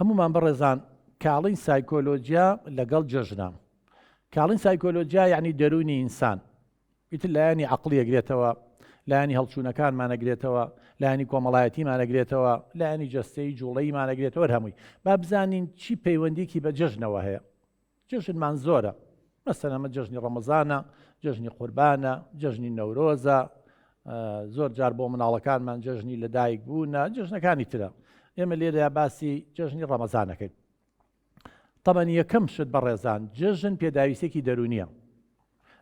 هەمومان بەڕێزان کاڵین سایکۆلۆجیا لەگەڵ جەژنە. کاڵین سایکۆلۆجیا یعنی دەرونی ئینسان، ئیتر لایەنی عەقڵی ئەگرێتەوە، لایەنی هەڵچوونەکانمان ئەگرێتەوە، لایەنی کۆمەڵایەتیمان ئەگرێتەوە، لایەنی جەستەی جوڵەییمان ئەگرێتەوە، هەمووی. با بزانین چی پەیوەندیکی بە جەژنەوە هەیە. جەژنمان زۆرە، مەسەلەن ئەمە جەژنی ڕەمەزانە، جەژنی قوربانە، جەژنی نەورۆزە، زۆر جار بۆ مناڵەکانمان جەژنی لەدایک بوونە، جەژنەکانی ترە. ئێمە لێرە باسی جەژنی ڕەمەزانەکەین. طبعاً یەکەم شت بەڕێزان، جەژن پێداویستێکی دەرونیە.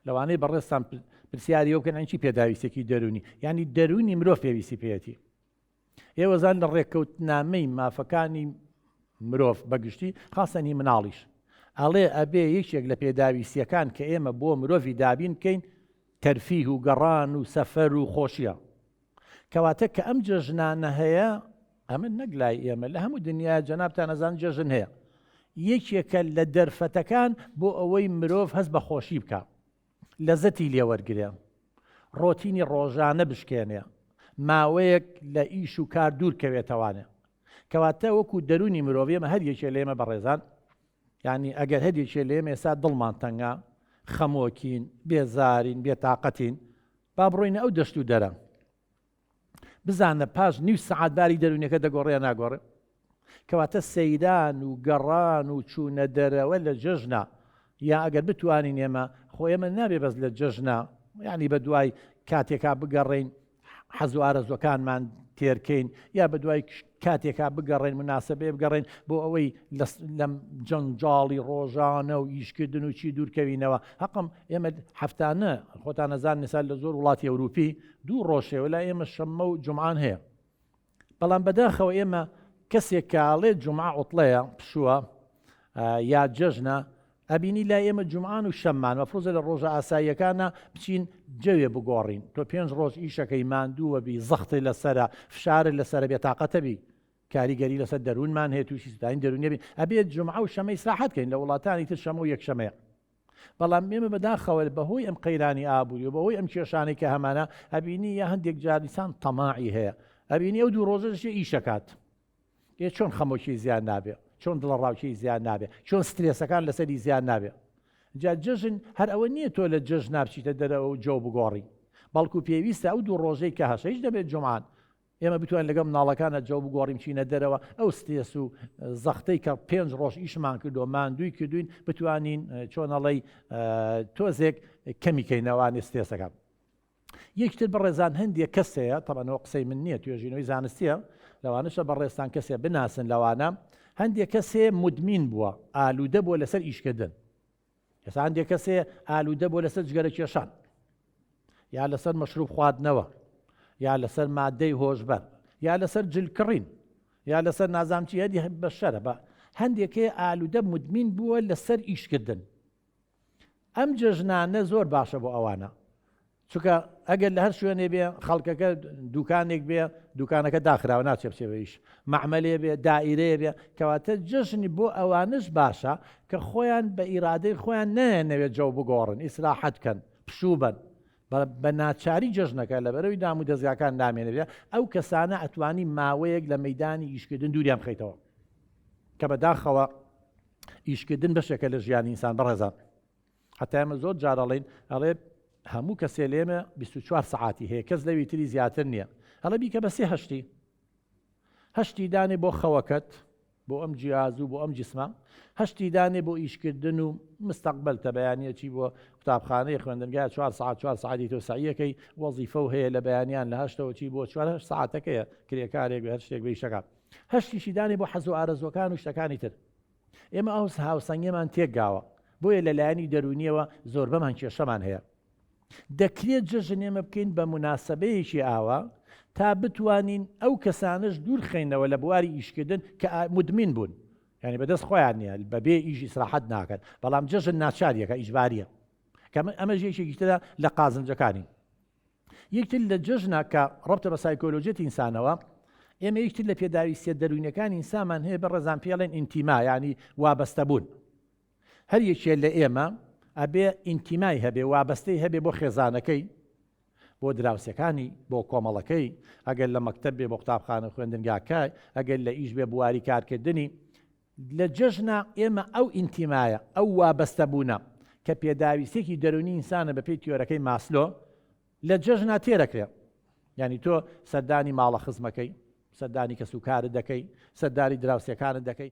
لەوانەیە بەڕێستان پرسیاری ئەو بکەن چی پێداویستێکی دەرونی؟ یعنی دەرونی مرۆڤ پێویستی پێێتی. ئێوەزان لە ڕێککەوتنامەی مافەکانی مرۆڤ بەگشتی خاستەنی مناڵیش ئەڵێ ئەبێ یەکێک لە پێداویستیەکان کە ئێمە بۆ مرۆڤی دابین بکەین تەرفیه و گەڕان و سەفەر و خۆشیە. کەواتە کە ئەم جەژنانە هەیە، ئەمە نەک لای ئێمە، لە هەموو دنیا جەنابتان ئەزان جەژن هەیە. یەکێکە لە دەرفەتەکان بۆ ئەوەی مرۆڤ هەست بە خۆشی بکە، لەزەتی لێوەرگرێ، ڕۆتینی ڕۆژانە بشکێنێ، ماوەیەک لە ئیش و کار دوور کەوێتەوانێ. کەواتە وەکو دەرونی مرۆڤ ئێمە هەر یەکێ لە ئێمە بەڕێزان، یعنی ئەگەر هەر یەکێ لە ئێمە ئێستا دڵمان تەنگا، خەمۆکین، بێزارین، بێتاقەتین، با بڕۆینە ئەو دەشت و دەرە، بزانە پاش نیو سەعات داری دەرونیەکە دەگۆڕێ یا ناگۆڕێ. کەواتە سەیران و گەڕان و چوونە دەرەوە لە جەژنە، یا ئەگەر بتوانین ئێمە خۆ ئێمە نابێ بەس لە جەژنە، یعنی بە دوای کاتێکا بگەڕین حەز و ئارەزوەکانمان تێرکەین، یا بە دوای کاتێکا بگەڕین مناسبێ بگەڕین بۆ ئەوەی لەم جەنجاڵی ڕۆژانە و ئیشکردن و چی دوورکەوینەوە. حەقم ئێمە هەفتانە خۆتان نەزان نسال لە زۆر وڵاتی ئەوروپی دوو ڕۆژێ ولا ئێمە شەممە و جومعان هەیە. بەڵام بەداخەوە ئێمە کەسێک کاڵێ جومعە عوتڵەیە پشووە یا جەژنە، ئەبینی لای ئێمە جومعان و شەممان مەفروضە لە ڕۆژە ئاساییەکانە بچین جەوێ بگۆڕین. تۆ 5 ڕۆژ ئیشەکەی ماندووە بی، زەختی لەسرە، فشارت لەسرە، بێتاقەتە بی، کاریگەری لەسەر دەروونمان هەیە، تووشی سوتانی دەرونیە بین، ئەبێت جومعە و شەمە ئیسراحەت بکەین. لە وڵاتانی تر شەمە و یەکشەمەیە. بەڵام ئێمە بەداخەوە بەهۆی ئەم قەیرانی ئابووری و بەهۆی ئەم کێشانەی کە هەمانە، ئەبینی یا هەندێک جاریسان تەماعی هەیە، ئەبینی ئەو دوو ڕۆژەشی ئیشەکات. چۆن خەمۆکی زیان نابێ، چۆن دڵڕاوکی زیان نابێ، چۆن سترێسەکان لەسەری زیان نابێ. جا جەژن هەر ئەوە نییە تۆ لە جەژن نابچیتە دەرەوە و جۆ بگۆڕی، بەڵکو پێویستە ئەو دوو ڕۆژەی کە هەشەیش دەبێت جومعان ئێمە بتوانین لەگەڵ مناڵەکانە جۆ بگۆڕیم چینە دەرەوە، ئەو سترێس و زەختەی کە 5 ڕۆژ ئیشمان کردو ماندووی کردوین بتوانین چۆنەڵی تۆزێک کەمیکەینەوانی سترێسەکان. یەکتر بەڕێزان هەندێک کەسەیە، تەمەنەوە قسەی من نییە، توێژینەوەی زانستیە، لەوانەشە بەڕێستان کەسێ بناسن لەوانە، هەندێک کەسێ مدمین بووە، ئالوودە بۆ لەسەر ئیشکردن. ئێستا هەندێک کەسێ ئالوودە بۆ لەسەر جگەرە کێشان، یا لەسەر مەشروب خواردنەوە، یا لەسەر مادەی هۆشبەر، یا لەسەر جلکڕین، یا لەسەر نازامچی هەدی بە شەرە. بە هەندێکێ ئالوودە مدمین بووە لەسەر ئیشکردن. ئەم جەژنانە زۆر باشە بۆ ئەوانە، چونکە ئەگەر لە هەر شوێنێ بێ خەڵکەکە دوکانێک بێ، دوکانەکە داخراوە ناچێ بچێەوەیش، مەعمەلێ بێ، دائیرەیە بێ، کەواتە جەژنی بۆ ئەوانش باشە کە خۆیان بە ئیرادەی خۆیان نەیەنەوێت جەو بگۆڕن، ئیسراحەت بکەن، پشوو بن، بە ناچاری جەژنەکە لەبەرەوەی دام و دەستگاکان نامێنێت. ئەو کەسانە ئەتوانی ماوەیەک لە مەیدانی ئیشکردن دووریان بخەیتەوە، کە بەداخەوە ئیشکردن بەشێکە لە ژیانی ئینسان بەڕێزان. هەتا ئێمە زۆر جارەڵێن ئەڵێ هەموو کەسێ لێمە 24 سەعاتی هەیە، کەس لەوی تری زیاتر نییە. هەڵە بیکە بە 3 هەشتی دانێ بۆ خەوەکەت، بۆ ئەم جیاز و بۆ ئەم جسمە، 8 دانێ بۆ ئیشکردن و مستەقبەلتە بەیانیەکی بۆ قوتابخانەی خوێندنگای 4 ساعتی تۆ سعیەکەی وەزیفە و هەیە لە بەیانیان لە 8ەوەی بۆ 4 ساعتەکەیە کرێکارێک هەر شتێک بە ئیشەکە. 8 دانێ بۆ حەز و ئارەزوەکان و شتەکانی تر. ئێمە ئەو هاوسەنگێمان تێکگاوە، بۆیە لەلایەنی دەرونیەوە زۆر بەمان کێشەمان هەیە. دەکرێت جەژن ئێمە بکەین بە مناسبەیەکی ئاوا تا بتوانین ئەو کەسانش دوور خەینەوە لە بواری ئیشکردن کە مدمین بوون، یعنی بەدەست خۆیان نییە بەبێ ئیش ئیسراحەت ناکەن، بەڵام جەژن ناچاریەکە، ئیجباریە، کە ئەمە ژێشێکی ترە لە قازنجەکانی. یەکتر لە جەژنە کە ڕەبتە بە سایکۆلۆجیەتی ئینسانەوە، ئێمە یەکتر لە پێداویستیە دەرونیەکانی ئینسانمان هەیە بەڕێزان پێڵێن ئینتیما، یعنی وابەستەبوون. هەر یەکێ لە ئێمە ئەبێ ئینتیمای هەبێ، وابەستەی هەبێ بۆ خێزانەکەی، بۆ دراوسەکانی، بۆ کۆمەڵەکەی، ئەگەر لە مەکتەب بێ بۆ قوتابخانە خوێندنگاکای، ئەگەر لە ئیش بێ بواری کارکردنی، لە جەژنە ئێمە ئەو ئینتیمایە ئەو وابەستەبوونە کە پێداویستێکی دەرونی ئینسانە بە پێی تیۆرەکەی ماسلۆ لە جەژنە تێرەکرێ. یعنی تۆ سەردانی ماڵە خزمەکەی، سەردانی کەسوکارت دەکەی، سەردانی دراوسێکانت دەکەی.